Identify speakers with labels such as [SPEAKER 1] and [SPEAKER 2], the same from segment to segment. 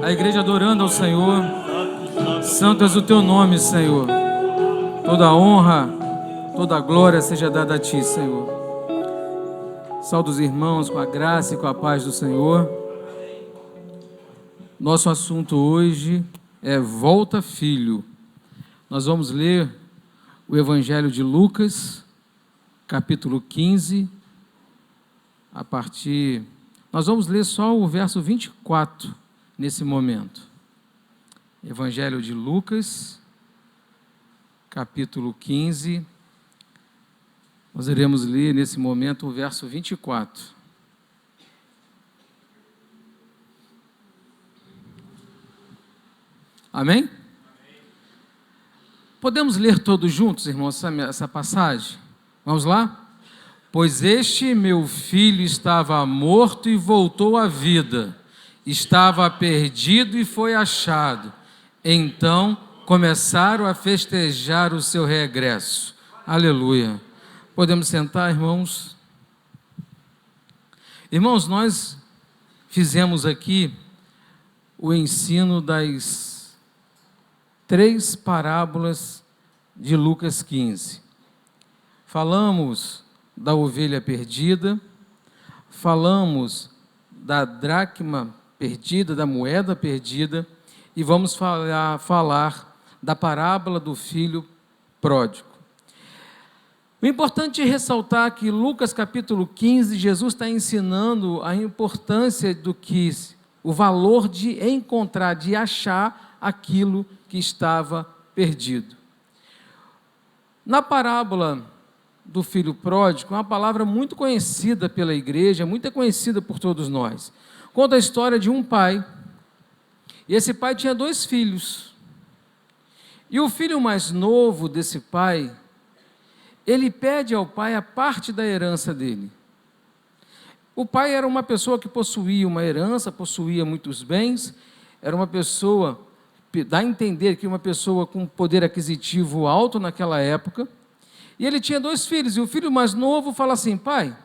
[SPEAKER 1] A igreja adorando ao Senhor. Santo és o teu nome, Senhor. Toda honra, toda glória seja dada a ti, Senhor. Saúdo os irmãos com a graça e com a paz do Senhor. Nosso assunto hoje é Volta, Filho. Nós vamos ler o Evangelho de Lucas, capítulo 15, nós vamos ler só o verso 24 nesse momento. Evangelho de Lucas, capítulo 15, nós iremos ler nesse momento o verso 24. Amém? Podemos ler todos juntos, irmãos, essa passagem? Vamos lá? Pois este meu filho estava morto e voltou à vida, estava perdido e foi achado. Então começaram a festejar o seu regresso. Aleluia. Podemos sentar, irmãos? Irmãos, nós fizemos aqui o ensino das 3 parábolas de Lucas 15. Falamos da ovelha perdida, falamos da dracma perdida, da moeda perdida, e vamos falar da parábola do filho pródigo. O importante é ressaltar que Lucas capítulo 15, Jesus está ensinando a importância o valor de encontrar, de achar aquilo que estava perdido. Na parábola do filho pródigo, é uma palavra muito conhecida pela igreja, muito conhecida por todos nós. Conta a história de um pai, e esse pai tinha 2 filhos, e o filho mais novo desse pai, ele pede ao pai a parte da herança dele. O pai era uma pessoa que possuía uma herança, possuía muitos bens, era uma pessoa, dá a entender que uma pessoa com poder aquisitivo alto naquela época, e ele tinha 2 filhos, e o filho mais novo fala assim: pai,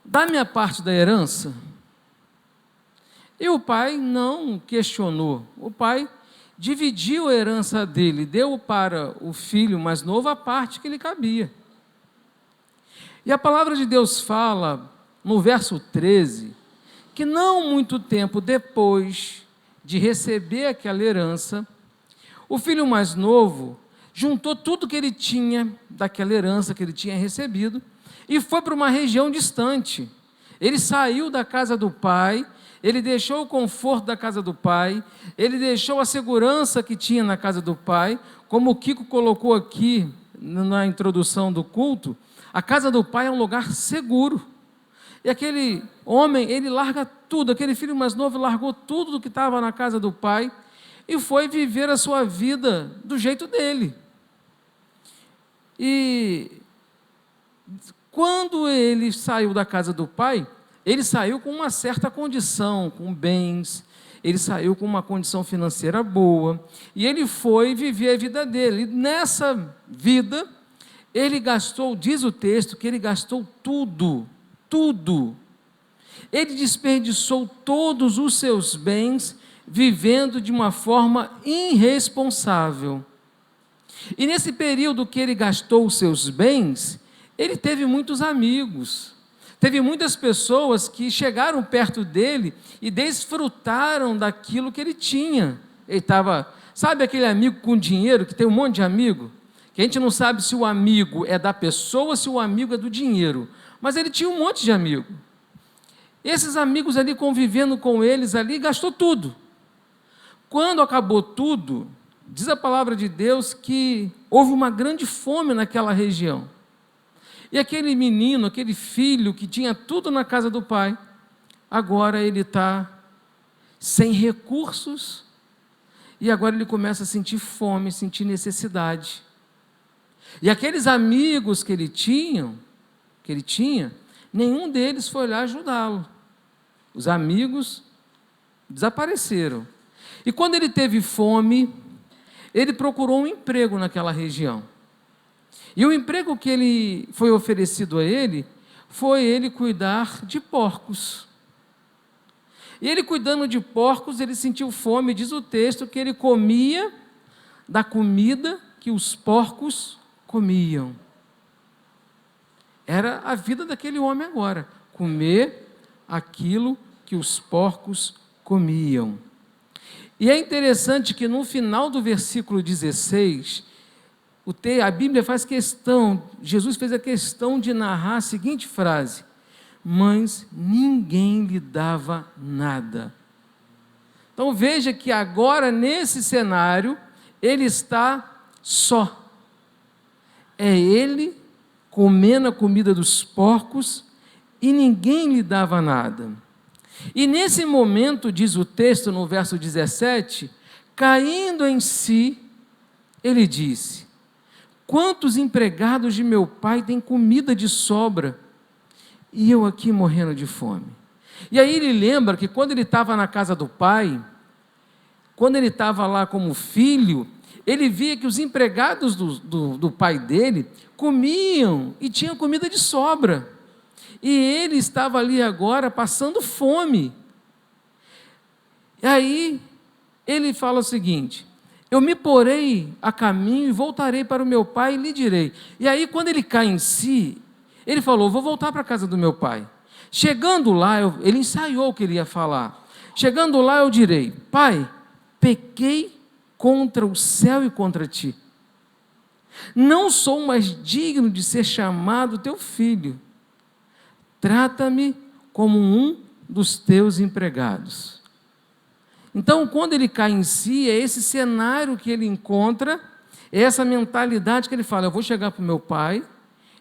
[SPEAKER 1] dá-me a parte da herança. E o pai não questionou, o pai dividiu a herança dele, deu para o filho mais novo a parte que lhe cabia. E a palavra de Deus fala, no verso 13, que não muito tempo depois de receber aquela herança, o filho mais novo juntou tudo que ele tinha daquela herança que ele tinha recebido e foi para uma região distante. Ele saiu da casa do pai, ele deixou o conforto da casa do pai, ele deixou a segurança que tinha na casa do pai, como o Kiko colocou aqui na introdução do culto, a casa do pai é um lugar seguro. E aquele homem, ele larga tudo, aquele filho mais novo largou tudo do que estava na casa do pai e foi viver a sua vida do jeito dele. E quando ele saiu da casa do pai, ele saiu com uma certa condição, com bens, ele saiu com uma condição financeira boa, e ele foi viver a vida dele. E nessa vida, ele gastou, diz o texto, que ele gastou tudo. Ele desperdiçou todos os seus bens, vivendo de uma forma irresponsável. E nesse período que ele gastou os seus bens, ele teve muitos amigos, teve muitas pessoas que chegaram perto dele e desfrutaram daquilo que ele tinha. Ele estava, sabe aquele amigo com dinheiro, que tem um monte de amigo? Que a gente não sabe se o amigo é da pessoa, se o amigo é do dinheiro, mas ele tinha um monte de amigo. Esses amigos ali, convivendo com eles ali, gastou tudo. Quando acabou tudo, diz a palavra de Deus que houve uma grande fome naquela região. E aquele menino, aquele filho que tinha tudo na casa do pai, agora ele está sem recursos e agora ele começa a sentir fome, sentir necessidade. E aqueles amigos que ele tinha, nenhum deles foi lá ajudá-lo. Os amigos desapareceram. E quando ele teve fome, ele procurou um emprego naquela região. E o emprego que ele foi oferecido a ele, foi ele cuidar de porcos. E ele, cuidando de porcos, ele sentiu fome. Diz o texto que ele comia da comida que os porcos comiam. Era a vida daquele homem agora, comer aquilo que os porcos comiam. E é interessante que no final do versículo 16, a Bíblia faz questão, Jesus fez a questão de narrar a seguinte frase: mas ninguém lhe dava nada. Então veja que agora, nesse cenário, ele está só. É ele comendo a comida dos porcos e ninguém lhe dava nada. E nesse momento, diz o texto no verso 17, caindo em si, ele disse: quantos empregados de meu pai têm comida de sobra e eu aqui morrendo de fome? E aí ele lembra que quando ele estava na casa do pai, quando ele estava lá como filho, ele via que os empregados do pai dele comiam e tinham comida de sobra. E ele estava ali agora passando fome. E aí ele fala o seguinte: eu me porei a caminho e voltarei para o meu pai e lhe direi. E aí quando ele cai em si, ele falou: vou voltar para a casa do meu pai. Chegando lá, ele ensaiou o que ele ia falar. Chegando lá eu direi: pai, pequei contra o céu e contra ti. Não sou mais digno de ser chamado teu filho. Trata-me como um dos teus empregados. Então, quando ele cai em si, é esse cenário que ele encontra, é essa mentalidade que ele fala: eu vou chegar para o meu pai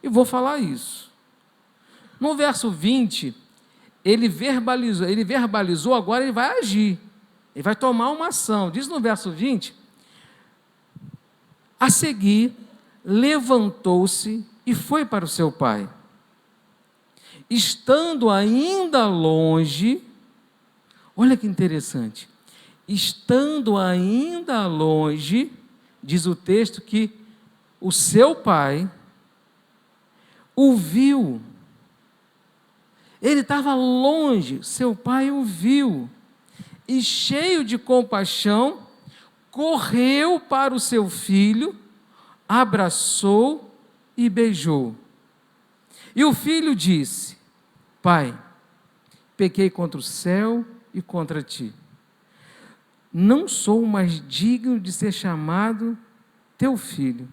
[SPEAKER 1] e vou falar isso. No verso 20, ele verbalizou, agora ele vai agir, ele vai tomar uma ação. Diz no verso 20, a seguir, levantou-se e foi para o seu pai. Estando ainda longe, olha que interessante, estando ainda longe, diz o texto que o seu pai o viu. Ele estava longe, seu pai o viu, e cheio de compaixão, correu para o seu filho, abraçou e beijou. E o filho disse: pai, pequei contra o céu e contra ti. Não sou mais digno de ser chamado teu filho.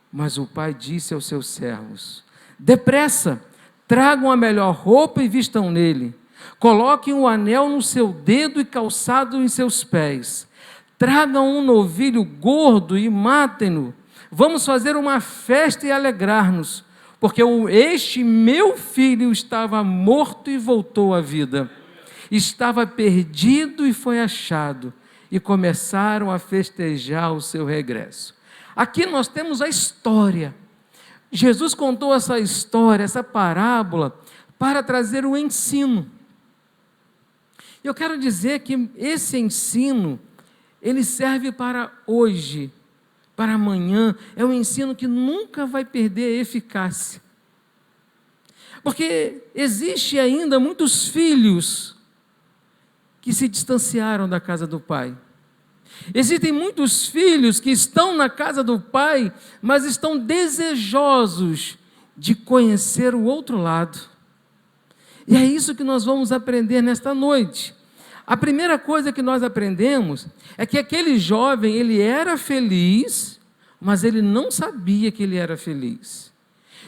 [SPEAKER 1] Mas o pai disse aos seus servos: depressa, tragam a melhor roupa e vistam nele. Coloquem um anel no seu dedo e calçado em seus pés. Tragam um novilho gordo e matem-no. Vamos fazer uma festa e alegrar-nos, porque este meu filho estava morto e voltou à vida. Estava perdido e foi achado. E começaram a festejar o seu regresso. Aqui nós temos a história. Jesus contou essa história, essa parábola, para trazer o ensino. Eu quero dizer que esse ensino, ele serve para hoje, para amanhã. É um ensino que nunca vai perder a eficácia. Porque existe ainda muitos filhos que se distanciaram da casa do pai. Existem muitos filhos que estão na casa do pai, mas estão desejosos de conhecer o outro lado. E é isso que nós vamos aprender nesta noite. A primeira coisa que nós aprendemos é que aquele jovem, ele era feliz, mas ele não sabia que ele era feliz.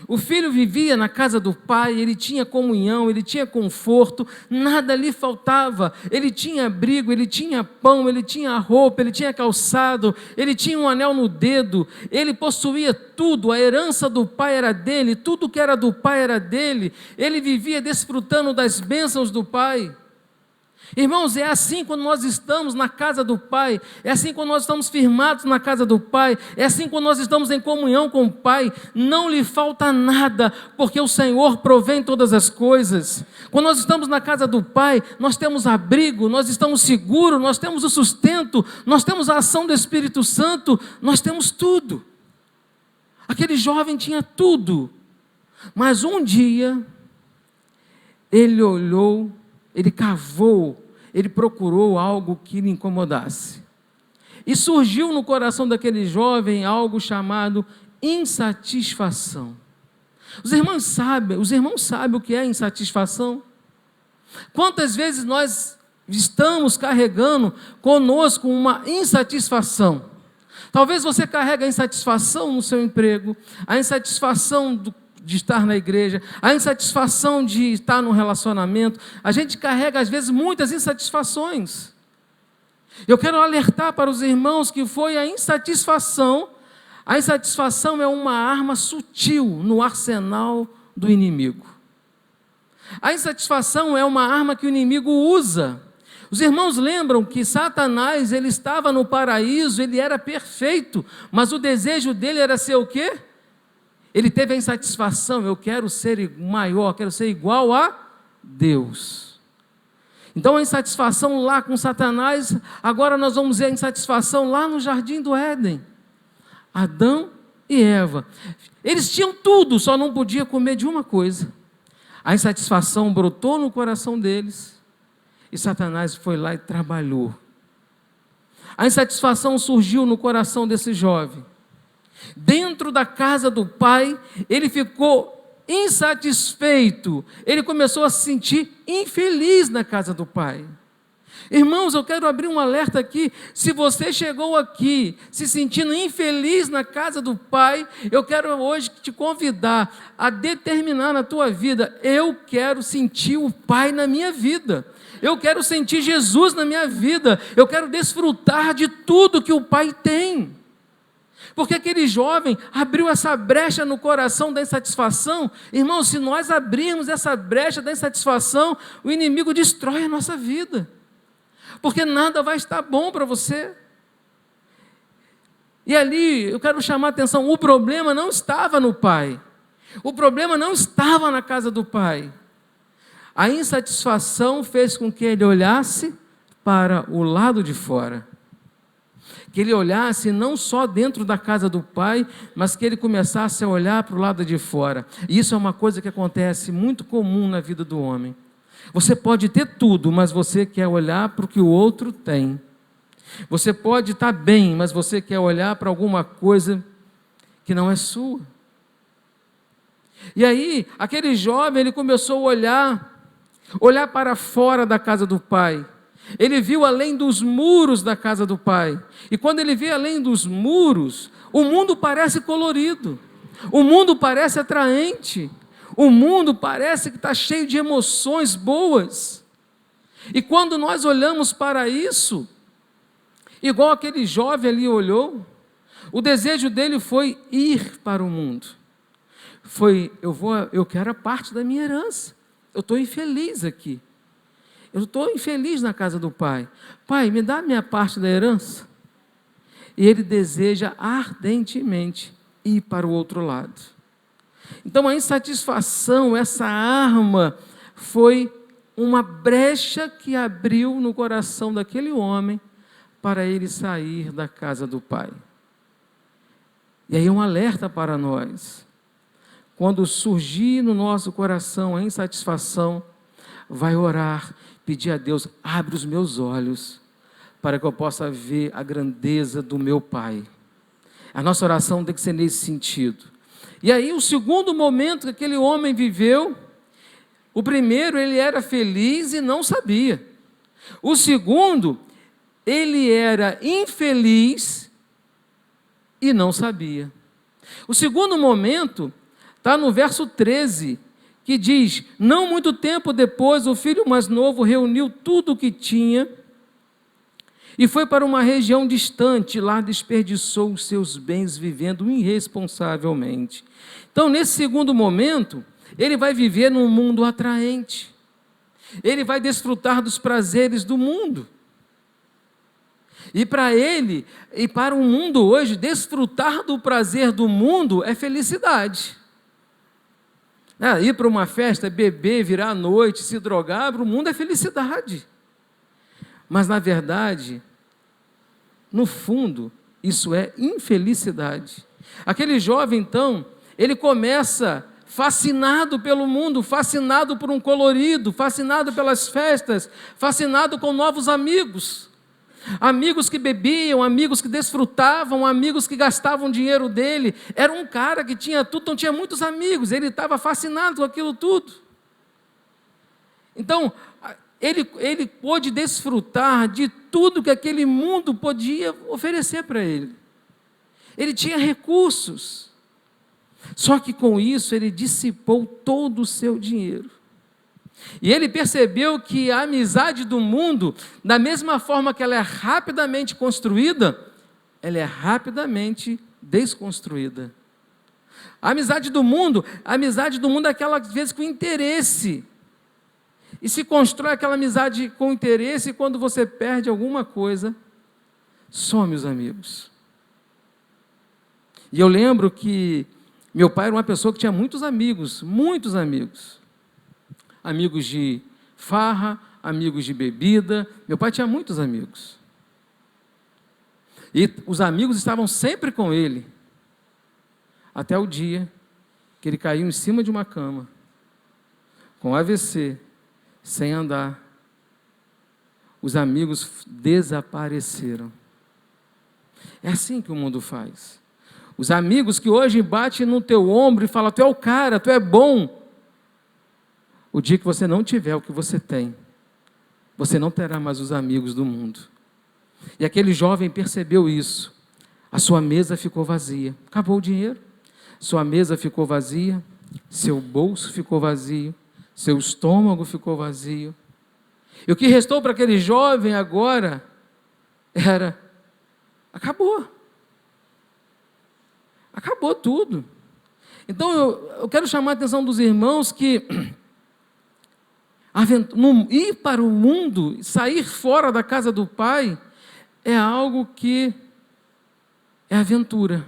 [SPEAKER 1] O filho vivia na casa do pai, ele tinha comunhão, ele tinha conforto, nada lhe faltava. Ele tinha abrigo, ele tinha pão, ele tinha roupa, ele tinha calçado, ele tinha um anel no dedo, ele possuía tudo, a herança do pai era dele, tudo que era do pai era dele, ele vivia desfrutando das bênçãos do pai. Irmãos, é assim quando nós estamos na casa do Pai, é assim quando nós estamos firmados na casa do Pai, é assim quando nós estamos em comunhão com o Pai, não lhe falta nada, porque o Senhor provém todas as coisas. Quando nós estamos na casa do Pai, nós temos abrigo, nós estamos seguros, nós temos o sustento, nós temos a ação do Espírito Santo, nós temos tudo. Aquele jovem tinha tudo, mas um dia, ele olhou ele cavou, ele procurou algo que lhe incomodasse. E surgiu no coração daquele jovem algo chamado insatisfação. Os irmãos sabem o que é insatisfação? Quantas vezes nós estamos carregando conosco uma insatisfação? Talvez você carregue a insatisfação no seu emprego, a insatisfação de estar na igreja, a insatisfação de estar num relacionamento. A gente carrega, às vezes, muitas insatisfações. Eu quero alertar para os irmãos que foi a insatisfação. A insatisfação é uma arma sutil no arsenal do inimigo. A insatisfação é uma arma que o inimigo usa. Os irmãos lembram que Satanás, ele estava no paraíso, ele era perfeito, mas o desejo dele era ser o quê? Ele teve a insatisfação, eu quero ser maior, quero ser igual a Deus. Então a insatisfação lá com Satanás, agora nós vamos ver a insatisfação lá no jardim do Éden. Adão e Eva, eles tinham tudo, só não podiam comer de uma coisa. A insatisfação brotou no coração deles, e Satanás foi lá e trabalhou. A insatisfação surgiu no coração desse jovem. Dentro da casa do pai, ele ficou insatisfeito, ele começou a se sentir infeliz na casa do pai. Irmãos, eu quero abrir um alerta aqui. Se você chegou aqui se sentindo infeliz na casa do pai, eu quero hoje te convidar a determinar na tua vida: eu quero sentir o Pai na minha vida, eu quero sentir Jesus na minha vida, eu quero desfrutar de tudo que o Pai tem. Porque aquele jovem abriu essa brecha no coração da insatisfação. Irmão, se nós abrirmos essa brecha da insatisfação, o inimigo destrói a nossa vida, porque nada vai estar bom para você. E ali, eu quero chamar a atenção, o problema não estava no pai, o problema não estava na casa do pai. A insatisfação fez com que ele olhasse para o lado de fora, que ele olhasse não só dentro da casa do pai, mas que ele começasse a olhar para o lado de fora. E isso é uma coisa que acontece muito comum na vida do homem. Você pode ter tudo, mas você quer olhar para o que o outro tem. Você pode estar bem, mas você quer olhar para alguma coisa que não é sua. E aí, aquele jovem, ele começou a olhar para fora da casa do pai. Ele viu além dos muros da casa do pai. E quando ele vê além dos muros, o mundo parece colorido, o mundo parece atraente, o mundo parece que está cheio de emoções boas. E quando nós olhamos para isso, igual aquele jovem ali olhou, o desejo dele foi ir para o mundo. Eu quero a parte da minha herança. Eu estou infeliz aqui. Eu estou infeliz na casa do pai. Pai, me dá a minha parte da herança. E ele deseja ardentemente ir para o outro lado. Então a insatisfação, essa arma, foi uma brecha que abriu no coração daquele homem para ele sair da casa do pai. E aí um alerta para nós: quando surgir no nosso coração a insatisfação, vai orar, pedir a Deus: abre os meus olhos para que eu possa ver a grandeza do meu Pai. A nossa oração tem que ser nesse sentido. E aí o segundo momento que aquele homem viveu, o primeiro, ele era feliz e não sabia. O segundo, ele era infeliz e não sabia. O segundo momento está no verso 13, que diz: não muito tempo depois, o filho mais novo reuniu tudo o que tinha e foi para uma região distante, lá desperdiçou os seus bens vivendo irresponsavelmente. Então, nesse segundo momento, ele vai viver num mundo atraente, ele vai desfrutar dos prazeres do mundo. E para ele, e para o mundo hoje, desfrutar do prazer do mundo é felicidade. Ir para uma festa, beber, virar à noite, se drogar, para o mundo é felicidade. Mas, na verdade, no fundo, isso é infelicidade. Aquele jovem, então, ele começa fascinado pelo mundo, fascinado por um colorido, fascinado pelas festas, fascinado com novos amigos. Amigos que bebiam, amigos que desfrutavam, amigos que gastavam dinheiro dele. Era um cara que tinha tudo, então tinha muitos amigos, ele estava fascinado com aquilo tudo. Então, ele pôde desfrutar de tudo que aquele mundo podia oferecer para ele. Ele tinha recursos, só que com isso ele dissipou todo o seu dinheiro. E ele percebeu que a amizade do mundo, da mesma forma que ela é rapidamente construída, ela é rapidamente desconstruída. A amizade do mundo é aquela, às vezes, com interesse. E se constrói aquela amizade com interesse, e quando você perde alguma coisa, some os amigos. E eu lembro que meu pai era uma pessoa que tinha muitos amigos. Amigos de farra, amigos de bebida. Meu pai tinha muitos amigos. E os amigos estavam sempre com ele. Até o dia que ele caiu em cima de uma cama, com AVC, sem andar. Os amigos desapareceram. É assim que o mundo faz. Os amigos que hoje batem no teu ombro e falam: tu é o cara, tu é bom. O dia que você não tiver o que você tem, você não terá mais os amigos do mundo. E aquele jovem percebeu isso. A sua mesa ficou vazia. Acabou o dinheiro. Sua mesa ficou vazia. Seu bolso ficou vazio. Seu estômago ficou vazio. E o que restou para aquele jovem agora era: acabou. Acabou tudo. Então eu quero chamar a atenção dos irmãos que ir para o mundo, sair fora da casa do Pai, é algo que é aventura.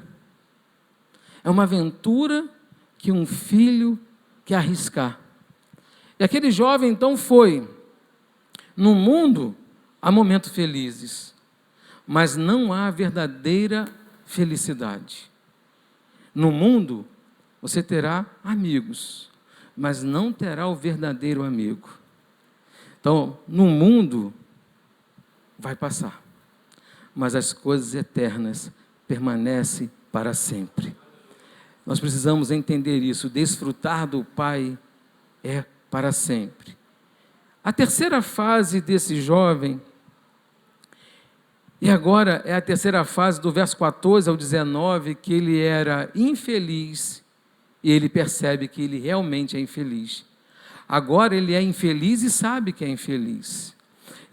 [SPEAKER 1] É uma aventura que um filho quer arriscar. E aquele jovem então foi. No mundo há momentos felizes, mas não há verdadeira felicidade. No mundo você terá amigos, mas não terá o verdadeiro amigo. Então, no mundo vai passar, mas as coisas eternas permanecem para sempre. Nós precisamos entender isso. Desfrutar do Pai é para sempre. A terceira fase desse jovem, e agora é a terceira fase do verso 14 ao 19, que ele era infeliz e ele percebe que ele realmente é infeliz. Agora ele é infeliz e sabe que é infeliz.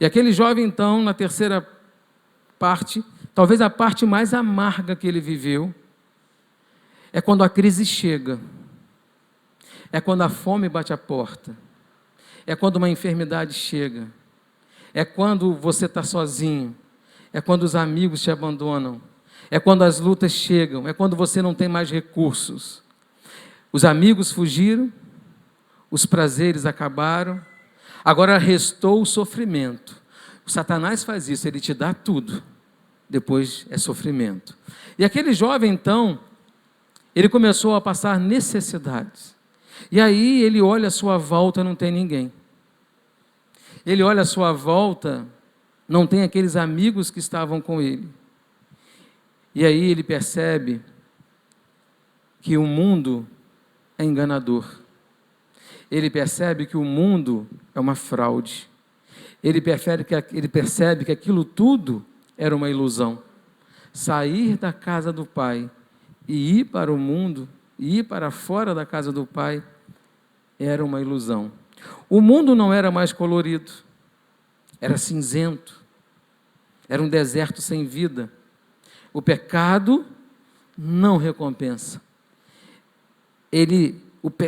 [SPEAKER 1] E aquele jovem então, na terceira parte, talvez a parte mais amarga que ele viveu, é quando a crise chega, é quando a fome bate a porta, é quando uma enfermidade chega, é quando você está sozinho, é quando os amigos te abandonam, é quando as lutas chegam, é quando você não tem mais recursos. Os amigos fugiram, os prazeres acabaram, agora restou o sofrimento. O Satanás faz isso, ele te dá tudo, depois é sofrimento. E aquele jovem então, ele começou a passar necessidades. E aí ele olha à sua volta, não tem ninguém. Ele olha à sua volta, não tem aqueles amigos que estavam com ele. E aí ele percebe que o mundo é enganador. Ele percebe que o mundo é uma fraude. Ele percebe que aquilo tudo era uma ilusão. Sair da casa do Pai e ir para o mundo, e ir para fora da casa do Pai, era uma ilusão. O mundo não era mais colorido, era cinzento, era um deserto sem vida. O pecado não recompensa.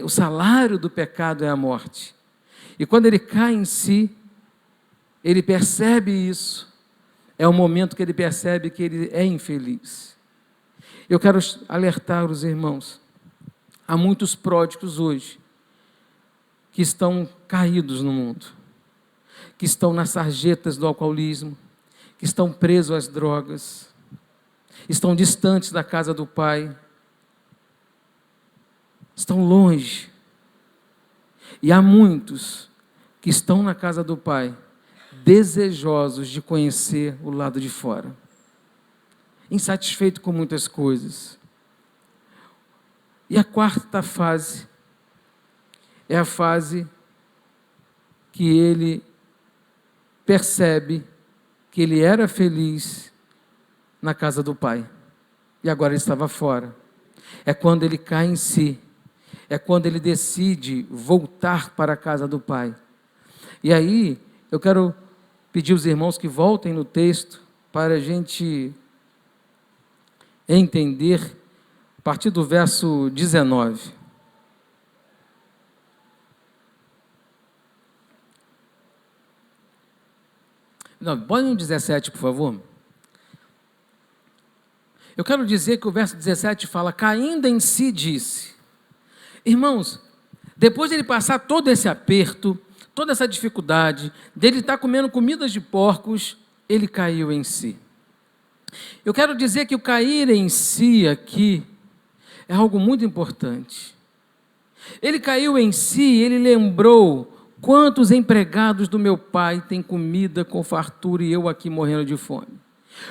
[SPEAKER 1] O salário do pecado é a morte. E quando ele cai em si, ele percebe isso. É o momento que ele percebe que ele é infeliz. Eu quero alertar os irmãos. Há muitos pródigos hoje que estão caídos no mundo, que estão nas sarjetas do alcoolismo, que estão presos às drogas, estão distantes da casa do Pai. estão longe. E há muitos que estão na casa do Pai, desejosos de conhecer o lado de fora, insatisfeito com muitas coisas. E a quarta fase é a fase que ele percebe que ele era feliz na casa do Pai e agora ele estava fora. É quando ele cai em si, é quando ele decide voltar para a casa do Pai. E aí eu quero pedir aos irmãos que voltem no texto para a gente entender a partir do verso 19. Não, põe no 17, por favor. Eu quero dizer que o verso 17 fala, caindo em si disse. Irmãos, depois de ele passar todo esse aperto, toda essa dificuldade, dele estar comendo comidas de porcos, ele caiu em si. Eu quero dizer que o cair em si aqui é algo muito importante. Ele caiu em si, ele lembrou quantos empregados do meu pai têm comida com fartura e eu aqui morrendo de fome.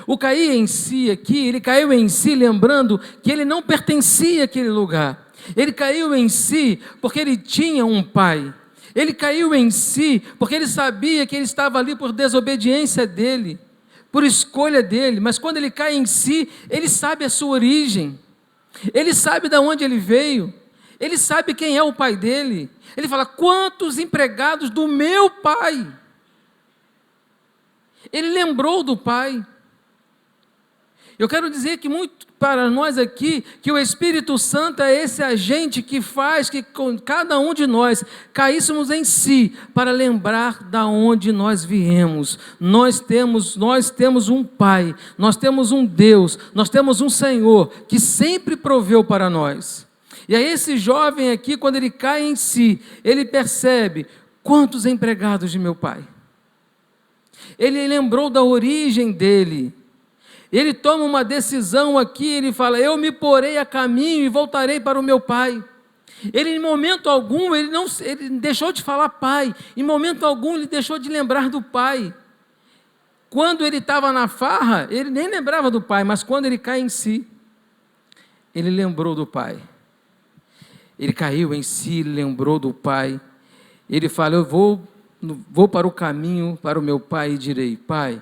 [SPEAKER 1] O cair em si aqui, ele caiu em si lembrando que ele não pertencia àquele lugar. Ele caiu em si porque ele tinha um pai. Ele caiu em si porque ele sabia que ele estava ali por desobediência dele, por escolha dele. Mas quando ele cai em si, ele sabe a sua origem. Ele sabe de onde ele veio. Ele sabe quem é o pai dele. Ele fala, quantos empregados do meu pai? Ele lembrou do pai. Eu quero dizer que muito para nós aqui, que o Espírito Santo é esse agente que faz que cada um de nós caíssemos em si, para lembrar da onde nós viemos. Nós temos um Pai, nós temos um Deus, nós temos um Senhor, que sempre proveu para nós. E aí esse jovem aqui, quando ele cai em si, ele percebe, quantos empregados de meu pai? Ele lembrou da origem dele. Ele toma uma decisão aqui, ele fala, eu me porei a caminho e voltarei para o meu pai. Ele em momento algum, ele deixou de falar pai, em momento algum ele deixou de lembrar do pai. Quando ele estava na farra, ele nem lembrava do pai, mas quando ele cai em si, ele lembrou do pai. Ele caiu em si, lembrou do pai. Ele fala, eu vou para o caminho, para o meu pai e direi, pai,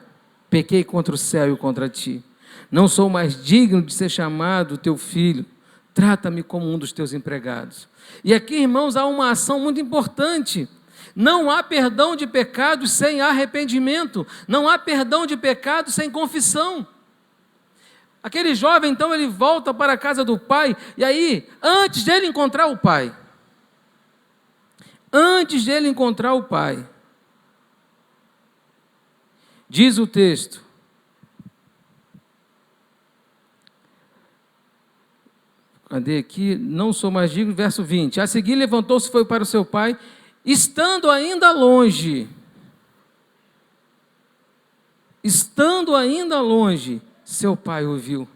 [SPEAKER 1] pequei contra o céu e contra ti. Não sou mais digno de ser chamado teu filho. Trata-me como um dos teus empregados. E aqui, irmãos, há uma ação muito importante. Não há perdão de pecados sem arrependimento. Não há perdão de pecados sem confissão. Aquele jovem, então, ele volta para a casa do pai. E aí, antes de ele encontrar o pai, diz o texto, cadê aqui? Não sou mais digno, verso 20. A seguir levantou-se e foi para o seu pai, estando ainda longe. Estando ainda longe, seu pai o viu.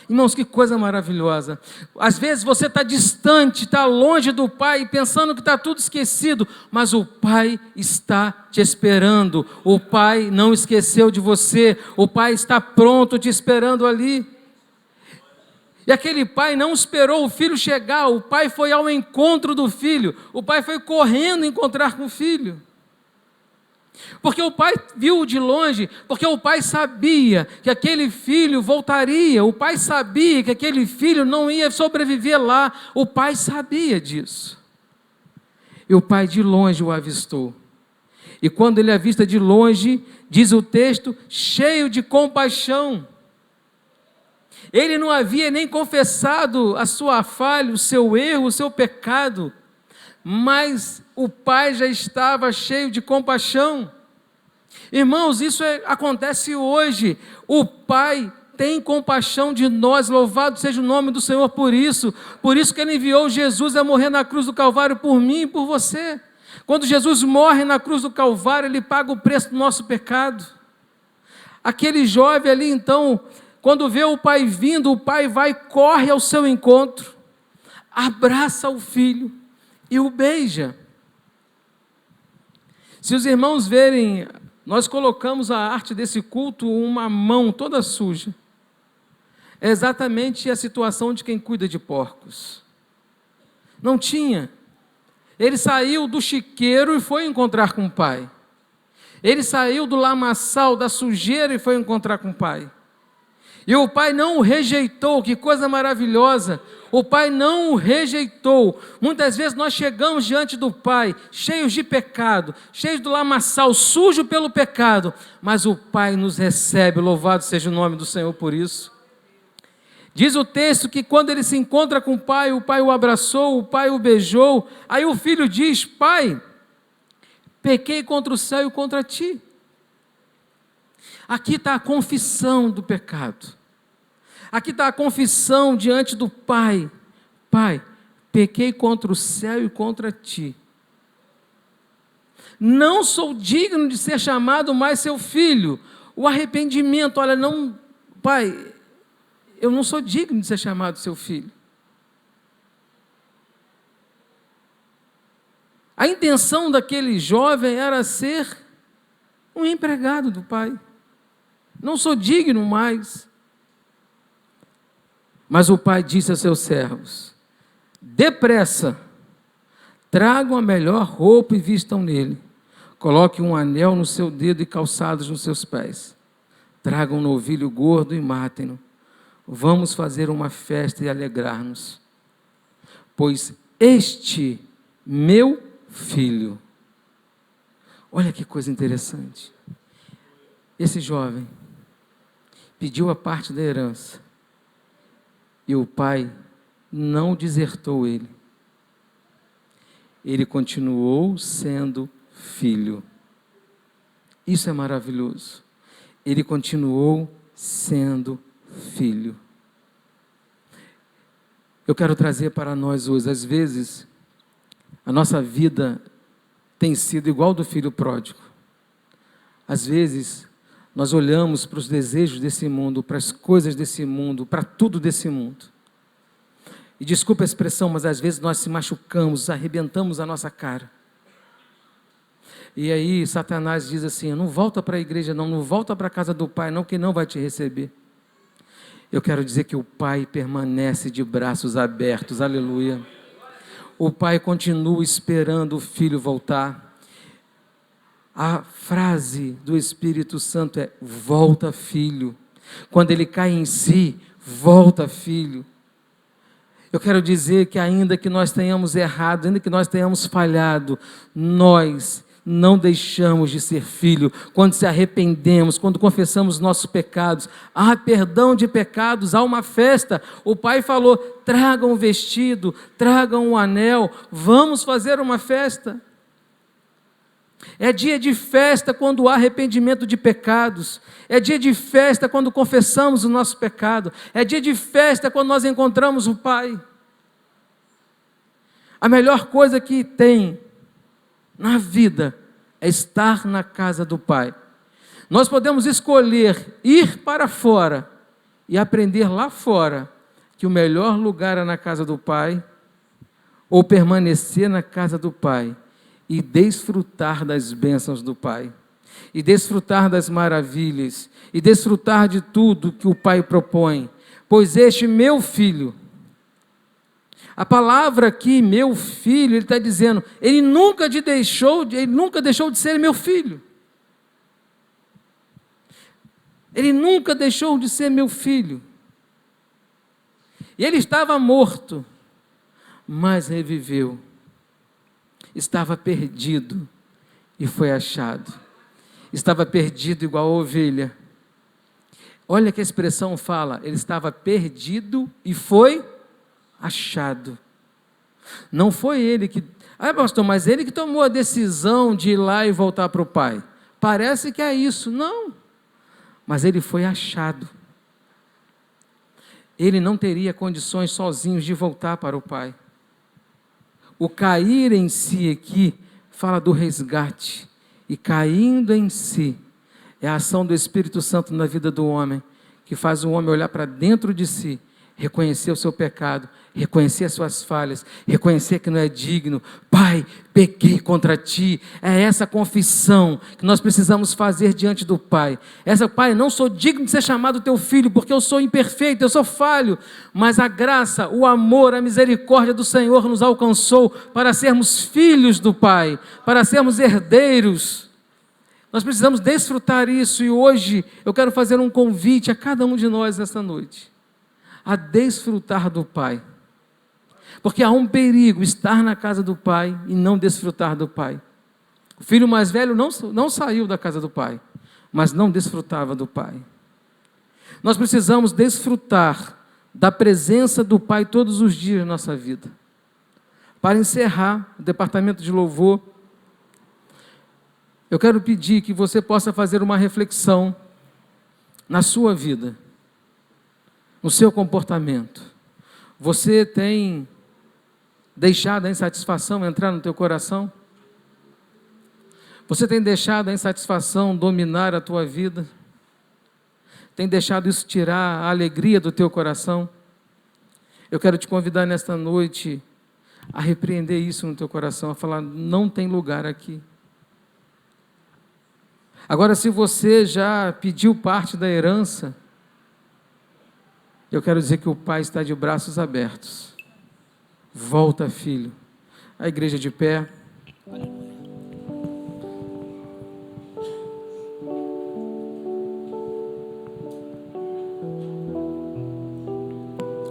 [SPEAKER 1] Irmãos, que coisa maravilhosa. Às vezes você está distante, está longe do Pai, pensando que está tudo esquecido, mas o Pai está te esperando. O Pai não esqueceu de você. O Pai está pronto te esperando ali. E aquele pai não esperou o filho chegar, o pai foi ao encontro do filho. O pai foi correndo encontrar com o filho. Porque o pai viu de longe, porque o pai sabia que aquele filho voltaria, o pai sabia que aquele filho não ia sobreviver lá, o pai sabia disso. E o pai de longe o avistou. E quando ele avista de longe, diz o texto, cheio de compaixão. Ele não havia nem confessado a sua falha, o seu erro, o seu pecado, mas o pai já estava cheio de compaixão. Irmãos, isso acontece hoje. O pai tem compaixão de nós, louvado seja o nome do Senhor por isso que ele enviou Jesus a morrer na cruz do Calvário por mim e por você. Quando Jesus morre na cruz do Calvário, ele paga o preço do nosso pecado. Aquele jovem ali, então, quando vê o pai vindo, o pai corre ao seu encontro, abraça o filho e o beija. Se os irmãos verem, nós colocamos a arte desse culto, uma mão toda suja. É exatamente a situação de quem cuida de porcos. Não tinha. Ele saiu do chiqueiro e foi encontrar com o pai. Ele saiu do lamaçal, da sujeira e foi encontrar com o pai. E o pai não o rejeitou, que coisa maravilhosa. O pai não o rejeitou. Muitas vezes nós chegamos diante do pai, cheios de pecado, cheios do lamaçal, sujo pelo pecado, mas o pai nos recebe, louvado seja o nome do Senhor por isso. Diz o texto que quando ele se encontra com o pai o abraçou, o pai o beijou. Aí o filho diz: pai, pequei contra o céu e contra ti. Aqui está a confissão do pecado. Aqui está a confissão diante do pai. Pai, pequei contra o céu e contra ti. Não sou digno de ser chamado mais seu filho. O arrependimento, olha, não, pai, eu não sou digno de ser chamado seu filho. A intenção daquele jovem era ser um empregado do pai. Não sou digno mais. Mas o pai disse a seus servos: depressa, tragam a melhor roupa e vistam nele. Coloquem um anel no seu dedo e calçados nos seus pés. Tragam um novilho gordo e matem-no. Vamos fazer uma festa e alegrar-nos. Pois este meu filho... Olha que coisa interessante. Esse jovem pediu a parte da herança e o pai não desertou ele. Ele continuou sendo filho. Isso é maravilhoso. Ele continuou sendo filho. Eu quero trazer para nós hoje, às vezes, a nossa vida tem sido igual do filho pródigo. Às vezes, nós olhamos para os desejos desse mundo, para as coisas desse mundo, para tudo desse mundo. E desculpa a expressão, mas às vezes nós se machucamos, arrebentamos a nossa cara. E aí Satanás diz assim: não volta para a igreja não, não volta para a casa do pai não, que não vai te receber. Eu quero dizer que o pai permanece de braços abertos, aleluia. O pai continua esperando o filho voltar. A frase do Espírito Santo é: volta, filho. Quando ele cai em si, volta, filho. Eu quero dizer que ainda que nós tenhamos errado, ainda que nós tenhamos falhado, nós não deixamos de ser filho. Quando se arrependemos, quando confessamos nossos pecados, há perdão de pecados, há uma festa. O pai falou: tragam um vestido, tragam um anel, vamos fazer uma festa. É dia de festa quando há arrependimento de pecados. É dia de festa quando confessamos o nosso pecado. É dia de festa quando nós encontramos o Pai. A melhor coisa que tem na vida é estar na casa do Pai. Nós podemos escolher ir para fora e aprender lá fora que o melhor lugar é na casa do Pai, ou permanecer na casa do Pai e desfrutar das bênçãos do Pai, e desfrutar das maravilhas, e desfrutar de tudo que o Pai propõe. Pois este meu filho, a palavra aqui, meu filho, ele está dizendo, ele nunca deixou de ser meu filho. Ele nunca deixou de ser meu filho. E ele estava morto, mas reviveu. Estava perdido e foi achado. Estava perdido igual a ovelha. Olha que a expressão fala, ele estava perdido e foi achado. Não foi ele que... pastor, mas ele que tomou a decisão de ir lá e voltar para o Pai. Parece que é isso. Não. Mas ele foi achado. Ele não teria condições sozinho de voltar para o Pai. O cair em si aqui fala do resgate. E caindo em si é a ação do Espírito Santo na vida do homem, que faz o homem olhar para dentro de si reconhecer o seu pecado, reconhecer as suas falhas, reconhecer que não é digno. Pai, pequei contra ti. É essa confissão que nós precisamos fazer diante do Pai. Pai, não sou digno de ser chamado teu filho, porque eu sou imperfeito, eu sou falho, mas a graça, o amor, a misericórdia do Senhor nos alcançou para sermos filhos do Pai, para sermos herdeiros. Nós precisamos desfrutar isso, e hoje eu quero fazer um convite a cada um de nós nesta noite, a desfrutar do Pai, porque há um perigo estar na casa do Pai e não desfrutar do Pai. O filho mais velho não saiu da casa do Pai, mas não desfrutava do Pai. Nós precisamos desfrutar da presença do Pai todos os dias na nossa vida. Para encerrar o departamento de louvor, eu quero pedir que você possa fazer uma reflexão na sua vida, no seu comportamento. Você tem deixado a insatisfação entrar no teu coração? Você tem deixado a insatisfação dominar a tua vida? Tem deixado isso tirar a alegria do teu coração? Eu quero te convidar nesta noite a repreender isso no teu coração, a falar, não tem lugar aqui. Agora, se você já pediu parte da herança, eu quero dizer que o Pai está de braços abertos. Volta, filho. A igreja de pé.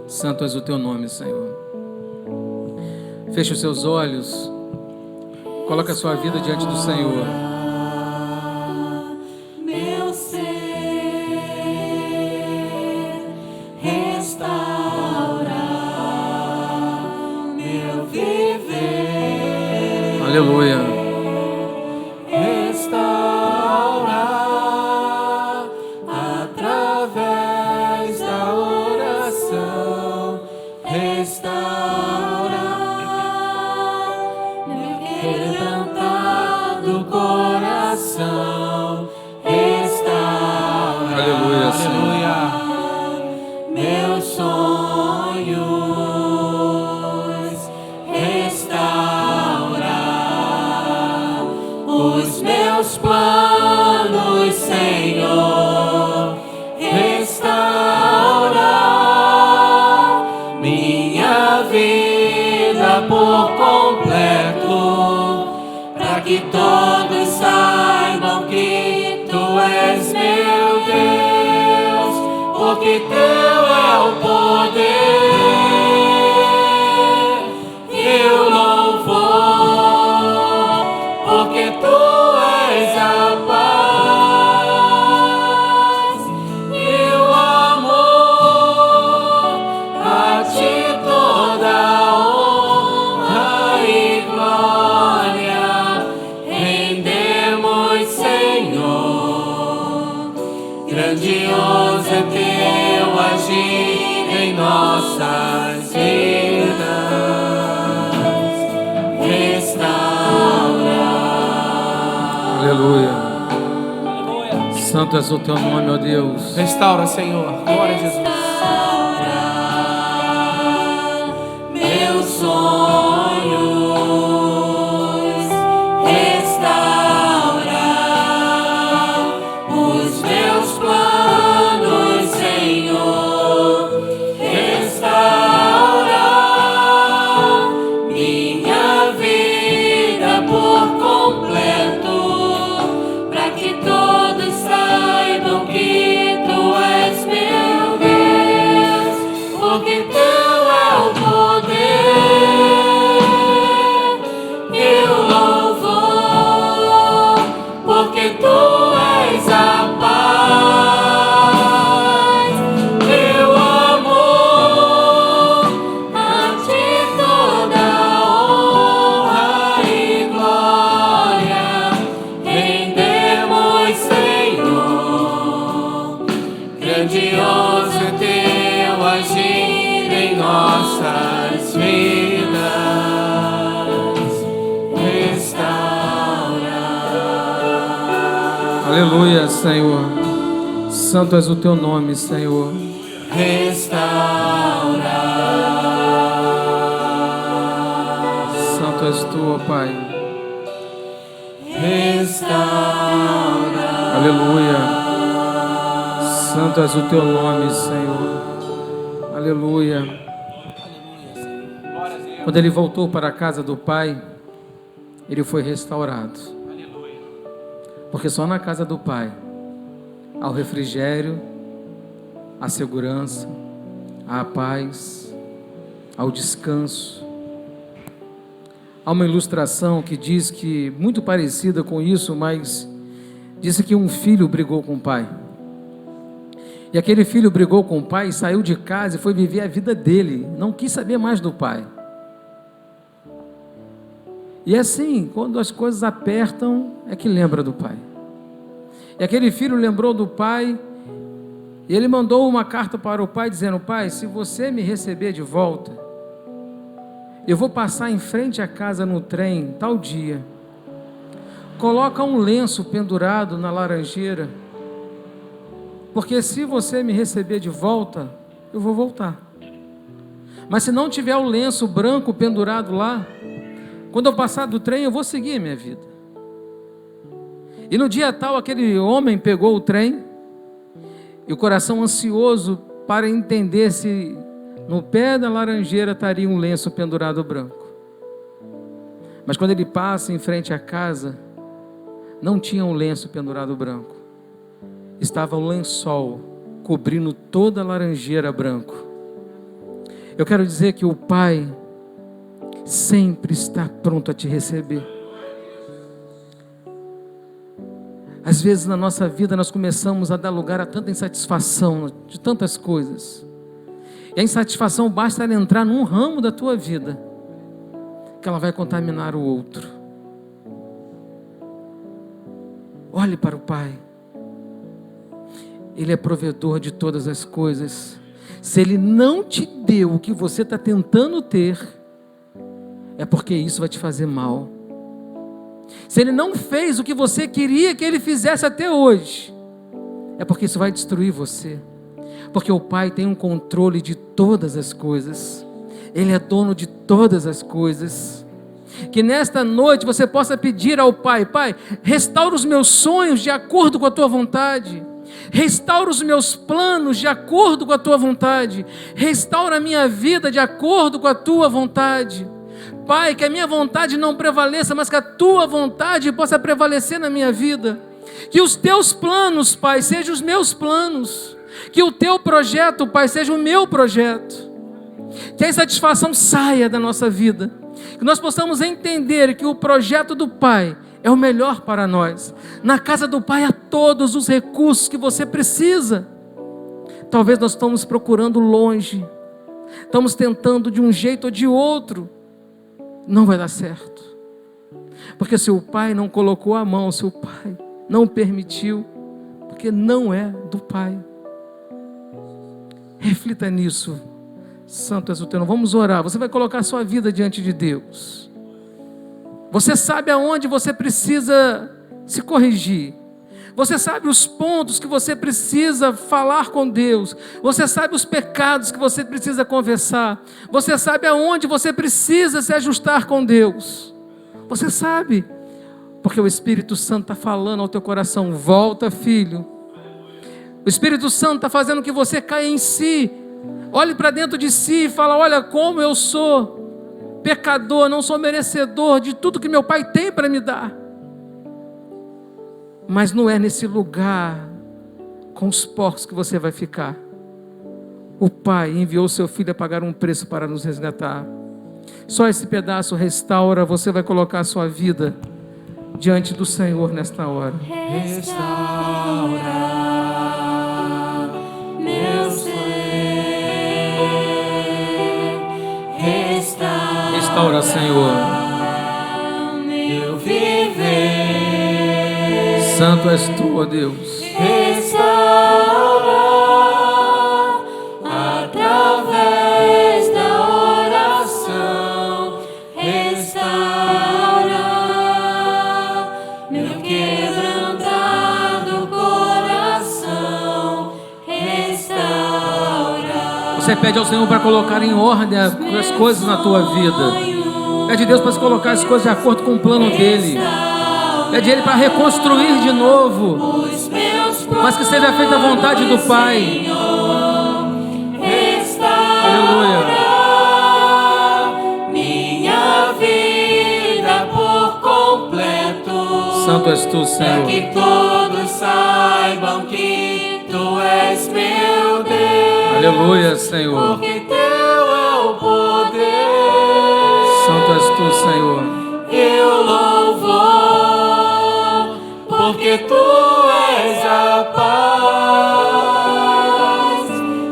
[SPEAKER 1] Santo és o teu nome, Senhor. Feche os seus olhos. Coloque a sua vida diante do Senhor. Aleluia.
[SPEAKER 2] Restaurar através da oração. Restaurar quebrantado coração. Restaurar.
[SPEAKER 1] Aleluia, Senhor.
[SPEAKER 2] Meus sonhos. Os meus planos, Senhor, restaurar minha vida por completo, para que todos saibam que Tu és meu Deus, porque Teu é o poder e o louvor, porque Tu és a paz e o amor, a Ti toda honra e glória rendemos, Senhor. Grandioso é Teu agir em nossas vidas. Restaura.
[SPEAKER 1] Aleluia. Santo és o teu nome, ó Deus.
[SPEAKER 2] Restaura, Senhor. Glória a Jesus. Meus sonhos. Restaura os meus planos, Senhor. Restaura minha vida por completo, para que todos saibam que Tu és meu Deus, porque Teu é o poder e o louvor, porque Tu és a paz e o amor, a Ti toda honra e glória rendemos, Senhor. Grandioso é Teu agir em nossas vidas. Restaura.
[SPEAKER 1] Aleluia, Senhor. Santo és o teu nome, Senhor. Santo és tu, ó Pai. Aleluia. Santo és o teu nome, Senhor. Aleluia. Quando ele voltou para a casa do Pai, ele foi restaurado. Porque só na casa do Pai há o refrigério, a segurança, a paz, ao descanso. Há uma ilustração que diz que, muito parecida com isso, mas disse que um filho brigou com o pai. E aquele filho brigou com o pai, saiu de casa e foi viver a vida dele, não quis saber mais do pai. E assim, quando as coisas apertam, é que lembra do pai. E aquele filho lembrou do pai, e ele mandou uma carta para o pai dizendo: pai, se você me receber de volta, eu vou passar em frente à casa no trem, tal dia. Coloca um lenço pendurado na laranjeira, porque se você me receber de volta, eu vou voltar. Mas se não tiver o lenço branco pendurado lá, quando eu passar do trem, eu vou seguir a minha vida. E no dia tal, aquele homem pegou o trem, e o coração ansioso para entender se no pé da laranjeira estaria um lenço pendurado branco. Mas quando ele passa em frente à casa, não tinha um lenço pendurado branco. Estava um lençol cobrindo toda a laranjeira branco. Eu quero dizer que o Pai sempre está pronto a te receber. Às vezes na nossa vida nós começamos a dar lugar a tanta insatisfação de tantas coisas. E a insatisfação basta ela entrar num ramo da tua vida, que ela vai contaminar o outro. Olhe para o Pai. Ele é provedor de todas as coisas. Se Ele não te deu o que você está tentando ter, é porque isso vai te fazer mal. Se Ele não fez o que você queria que Ele fizesse até hoje, é porque isso vai destruir você. Porque o Pai tem um controle de todas as coisas. Ele é dono de todas as coisas. Que nesta noite você possa pedir ao Pai: Pai, restaura os meus sonhos de acordo com a Tua vontade. Restaura os meus planos de acordo com a Tua vontade. Restaura a minha vida de acordo com a Tua vontade. Pai, que a minha vontade não prevaleça, mas que a Tua vontade possa prevalecer na minha vida. Que os Teus planos, Pai, sejam os meus planos. Que o Teu projeto, Pai, seja o meu projeto. Que a insatisfação saia da nossa vida. Que nós possamos entender que o projeto do Pai é o melhor para nós. Na casa do Pai há todos os recursos que você precisa. Talvez nós estamos procurando longe. Estamos tentando de um jeito ou de outro. Não vai dar certo. Porque se o Pai não colocou a mão, se o Pai não permitiu, porque não é do Pai. Reflita nisso. Santo és o teu nome. Vamos orar. Você vai colocar a sua vida diante de Deus. Você sabe aonde você precisa se corrigir. Você sabe os pontos que você precisa falar com Deus. Você sabe os pecados que você precisa confessar. Você sabe aonde você precisa se ajustar com Deus. Você sabe, porque o Espírito Santo está falando ao teu coração: volta, filho. O Espírito Santo está fazendo que você caia em si. Olhe para dentro de si e fala: olha como eu sou pecador, não sou merecedor de tudo que meu Pai tem para me dar. Mas não é nesse lugar com os porcos que você vai ficar. O Pai enviou o seu Filho a pagar um preço para nos resgatar. Só esse pedaço restaura. Você vai colocar a sua vida diante do Senhor nesta hora.
[SPEAKER 2] Restaura meu ser.
[SPEAKER 1] Restaura, Senhor.
[SPEAKER 2] Meu viver.
[SPEAKER 1] Santo és tu, ó Deus.
[SPEAKER 2] Restaura através da oração. Restaura meu quebrantado coração. Restaura
[SPEAKER 1] Você pede ao Senhor para colocar em ordem as coisas na tua vida. Pede a Deus para colocar as coisas de acordo com o plano dEle. Pede a Ele para reconstruir de novo, mas que seja feita a vontade do Pai. Aleluia.
[SPEAKER 2] Minha vida por completo.
[SPEAKER 1] Santo és tu, Senhor.
[SPEAKER 2] Para que todos saibam que tu és meu Deus.
[SPEAKER 1] Aleluia, Senhor.
[SPEAKER 2] Porque teu é o poder.
[SPEAKER 1] Santo és tu, Senhor.
[SPEAKER 2] Eu louvor, porque tu és a paz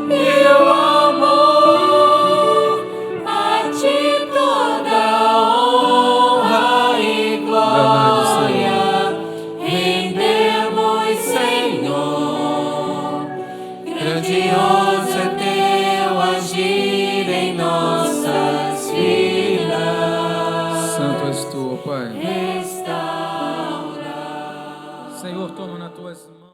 [SPEAKER 2] e o amor. A ti toda honra e glória rendemos, Senhor. Grandioso é teu agir em nossas vidas.
[SPEAKER 1] Santo és tu, ó Pai.
[SPEAKER 2] Restaura.
[SPEAKER 1] Senhor, toma nas tuas mãos.